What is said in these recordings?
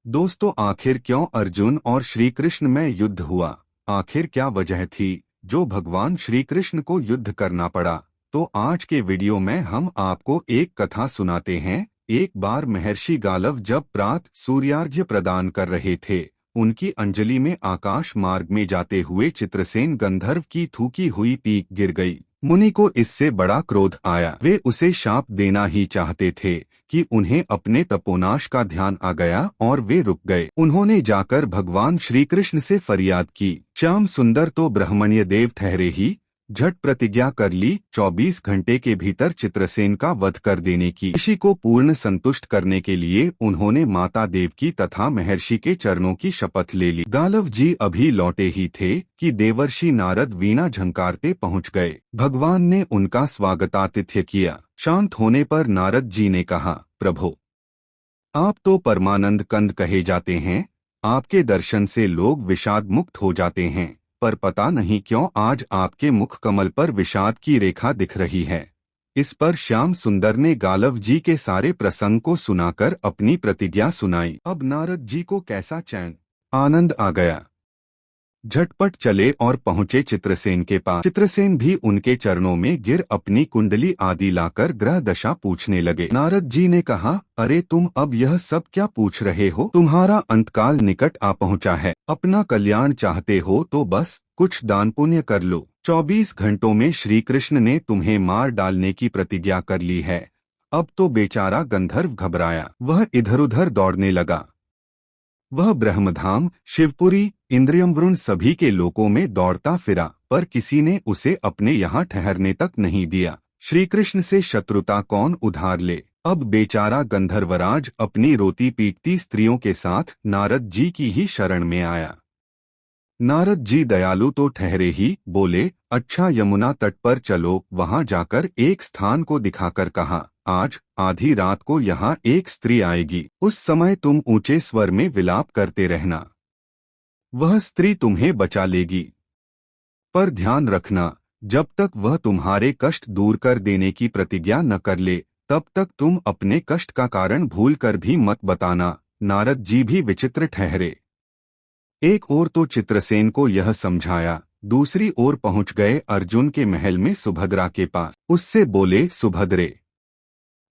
दोस्तों, आखिर क्यों अर्जुन और श्री कृष्ण में युद्ध हुआ? आखिर क्या वजह थी जो भगवान श्री कृष्ण को युद्ध करना पड़ा? तो आज के वीडियो में हम आपको एक कथा सुनाते हैं। एक बार महर्षि गालव जब प्रातः सूर्यार्घ्य प्रदान कर रहे थे, उनकी अंजलि में आकाश मार्ग में जाते हुए चित्रसेन गंधर्व की थूकी हुई पीक गिर गई। मुनि को इससे बड़ा क्रोध आया। वे उसे शाप देना ही चाहते थे कि उन्हें अपने तपोनाश का ध्यान आ गया और वे रुक गए। उन्होंने जाकर भगवान श्री कृष्ण से फरियाद की। श्याम सुंदर तो ब्रह्मण्य देव ठहरे ही, झट प्रतिज्ञा कर ली 24 घंटे के भीतर चित्रसेन का वध कर देने की। ऋषि को पूर्ण संतुष्ट करने के लिए उन्होंने माता देवकी तथा महर्षि के चरणों की शपथ ले ली। गालव जी अभी लौटे ही थे कि देवर्षि नारद वीणा झंकारते पहुंच गए। भगवान ने उनका स्वागतातिथ्य किया। शांत होने पर नारद जी ने कहा, प्रभो, आप तो परमानंद कंद कहे जाते हैं। आपके दर्शन से लोग विषाद मुक्त हो जाते हैं, पर पता नहीं क्यों आज आपके मुख कमल पर विषाद की रेखा दिख रही है। इस पर श्याम सुंदर ने गालव जी के सारे प्रसंग को सुनाकर अपनी प्रतिज्ञा सुनाई। अब नारद जी को कैसा चैन आनंद आ गया। झटपट चले और पहुंचे चित्रसेन के पास। चित्रसेन भी उनके चरणों में गिर अपनी कुंडली आदि लाकर ग्रह दशा पूछने लगे। नारद जी ने कहा, अरे तुम अब यह सब क्या पूछ रहे हो? तुम्हारा अंतकाल निकट आ पहुंचा है। अपना कल्याण चाहते हो तो बस कुछ दान पुण्य कर लो। 24 घंटों में श्री कृष्ण ने तुम्हें मार डालने की प्रतिज्ञा कर ली है। अब तो बेचारा गंधर्व घबराया। वह इधर उधर दौड़ने लगा। वह ब्रह्मधाम, शिवपुरी, इंद्रियमवरुण सभी के लोकों में दौड़ता फिरा, पर किसी ने उसे अपने यहाँ ठहरने तक नहीं दिया। श्री कृष्ण से शत्रुता कौन उधार ले? अब बेचारा गंधर्वराज अपनी रोती पीटती स्त्रियों के साथ नारद जी की ही शरण में आया। नारद जी दयालु तो ठहरे ही, बोले, अच्छा यमुना तट पर चलो। वहां जाकर एक स्थान को दिखाकर कहा, आज आधी रात को यहाँ एक स्त्री आएगी। उस समय तुम ऊंचे स्वर में विलाप करते रहना। वह स्त्री तुम्हें बचा लेगी। पर ध्यान रखना, जब तक वह तुम्हारे कष्ट दूर कर देने की प्रतिज्ञा न कर ले, तब तक तुम अपने कष्ट का कारण भूलकर भी मत बताना। नारद जी भी विचित्र ठहरे। एक ओर तो चित्रसेन को यह समझाया, दूसरी ओर पहुंच गए अर्जुन के महल में सुभद्रा के पास। उससे बोले, सुभद्रे,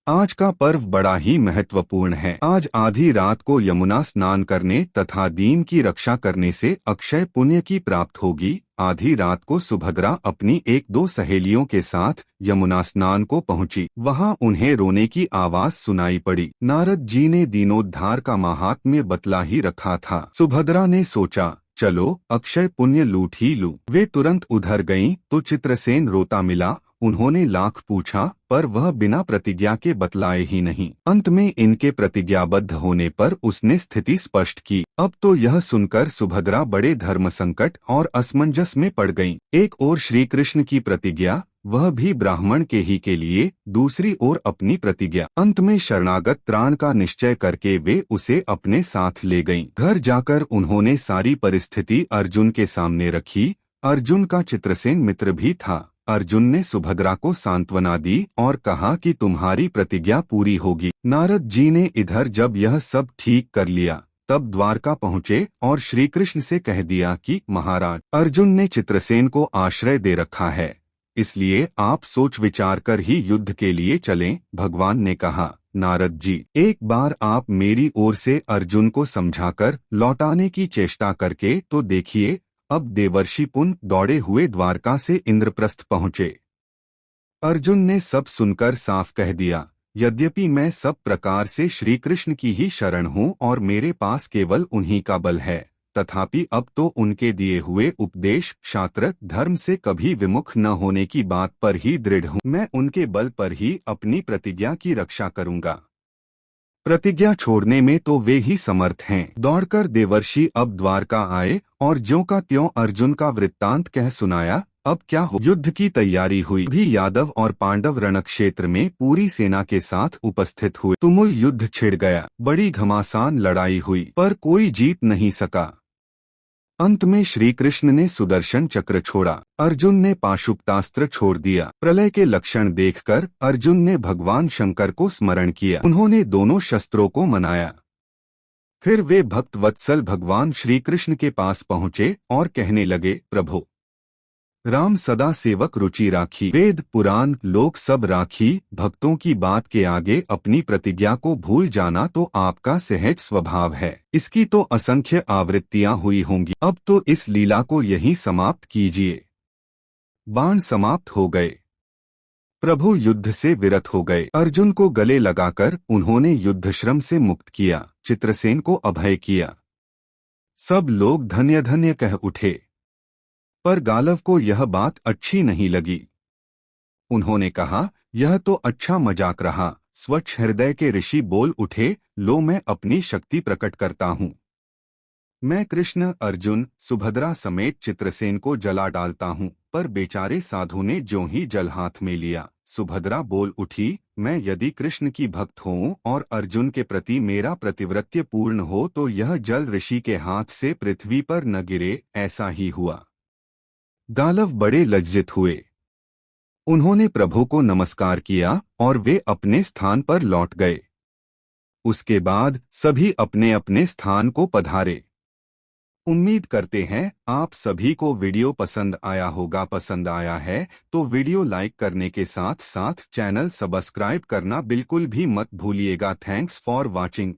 आज का पर्व बड़ा ही महत्वपूर्ण है। आज आधी रात को यमुना स्नान करने तथा दीन की रक्षा करने से अक्षय पुण्य की प्राप्त होगी। आधी रात को सुभद्रा अपनी एक दो सहेलियों के साथ यमुना स्नान को पहुंची। वहां उन्हें रोने की आवाज सुनाई पड़ी। नारद जी ने दीनोद्धार का महात्म्य बतला ही रखा था। सुभद्रा ने सोचा, चलो अक्षय पुण्य लूट ही लूं। वे तुरंत उधर गईं तो चित्रसेन रोता मिला। उन्होंने लाख पूछा, पर वह बिना प्रतिज्ञा के बतलाए ही नहीं। अंत में इनके प्रतिज्ञाबद्ध होने पर उसने स्थिति स्पष्ट की। अब तो यह सुनकर सुभद्रा बड़े धर्म संकट और असमंजस में पड़ गईं। एक ओर श्री कृष्ण की प्रतिज्ञा, वह भी ब्राह्मण के ही के लिए, दूसरी ओर अपनी प्रतिज्ञा। अंत में शरणागत त्राण का निश्चय करके वे उसे अपने साथ ले गईं। घर जाकर उन्होंने सारी परिस्थिति अर्जुन के सामने रखी। अर्जुन का चित्रसेन मित्र भी था। अर्जुन ने सुभद्रा को सांत्वना दी और कहा कि तुम्हारी प्रतिज्ञा पूरी होगी। नारद जी ने इधर जब यह सब ठीक कर लिया, तब द्वारका पहुँचे और श्री कृष्ण से कह दिया कि महाराज, अर्जुन ने चित्रसेन को आश्रय दे रखा है, इसलिए आप सोच विचार कर ही युद्ध के लिए चलें। भगवान ने कहा, नारद जी, एक बार आप मेरी ओर से अर्जुन को समझाकर लौटाने की चेष्टा करके तो देखिए। अब देवर्षि पुन दौड़े हुए द्वारका से इंद्रप्रस्थ पहुंचे। अर्जुन ने सब सुनकर साफ कह दिया, यद्यपि मैं सब प्रकार से श्री कृष्ण की ही शरण हूँ और मेरे पास केवल उन्हीं का बल है, तथापि अब तो उनके दिए हुए उपदेश क्षात्र धर्म से कभी विमुख न होने की बात पर ही दृढ़ हूँ। मैं उनके बल पर ही अपनी प्रतिज्ञा की रक्षा करूँगा। प्रतिज्ञा छोड़ने में तो वे ही समर्थ हैं। दौड़कर देवर्षि अब द्वारका आए और ज्यों का त्यों अर्जुन का वृत्तांत कह सुनाया। अब क्या हो? युद्ध की तैयारी हुई। भी यादव और पांडव रणक्षेत्र में पूरी सेना के साथ उपस्थित हुए। तुमुल युद्ध छिड़ गया। बड़ी घमासान लड़ाई हुई, पर कोई जीत नहीं सका। अंत में श्री कृष्ण ने सुदर्शन चक्र छोड़ा। अर्जुन ने पाशुपतास्त्र छोड़ दिया। प्रलय के लक्षण देखकर अर्जुन ने भगवान शंकर को स्मरण किया। उन्होंने दोनों शस्त्रों को मनाया। फिर वे भक्त वत्सल भगवान श्री कृष्ण के पास पहुँचे और कहने लगे, प्रभु राम सदा सेवक रुचि राखी, वेद पुराण लोक सब राखी, भक्तों की बात के आगे अपनी प्रतिज्ञा को भूल जाना तो आपका सहज स्वभाव है। इसकी तो असंख्य आवृत्तियां हुई होंगी। अब तो इस लीला को यहीं समाप्त कीजिए। बाण समाप्त हो गए। प्रभु युद्ध से विरत हो गए। अर्जुन को गले लगाकर उन्होंने युद्धश्रम से मुक्त किया, चित्रसेन को अभय किया। सब लोग धन्य धन्य कह उठे। पर गालव को यह बात अच्छी नहीं लगी। उन्होंने कहा, यह तो अच्छा मजाक रहा। स्वच्छ हृदय के ऋषि बोल उठे, लो मैं अपनी शक्ति प्रकट करता हूँ। मैं कृष्ण, अर्जुन, सुभद्रा समेत चित्रसेन को जला डालता हूँ। पर बेचारे साधु ने ज्यों ही जल हाथ में लिया, सुभद्रा बोल उठी, मैं यदि कृष्ण की भक्त हूँ और अर्जुन के प्रति मेरा प्रतिव्रत्य पूर्ण हो तो यह जल ऋषि के हाथ से पृथ्वी पर न गिरे। ऐसा ही हुआ। गालव बड़े लज्जित हुए। उन्होंने प्रभु को नमस्कार किया और वे अपने स्थान पर लौट गए। उसके बाद सभी अपने अपने स्थान को पधारे। उम्मीद करते हैं आप सभी को वीडियो पसंद आया होगा। पसंद आया है तो वीडियो लाइक करने के साथ साथ चैनल सब्सक्राइब करना बिल्कुल भी मत भूलिएगा। Thanks for watching.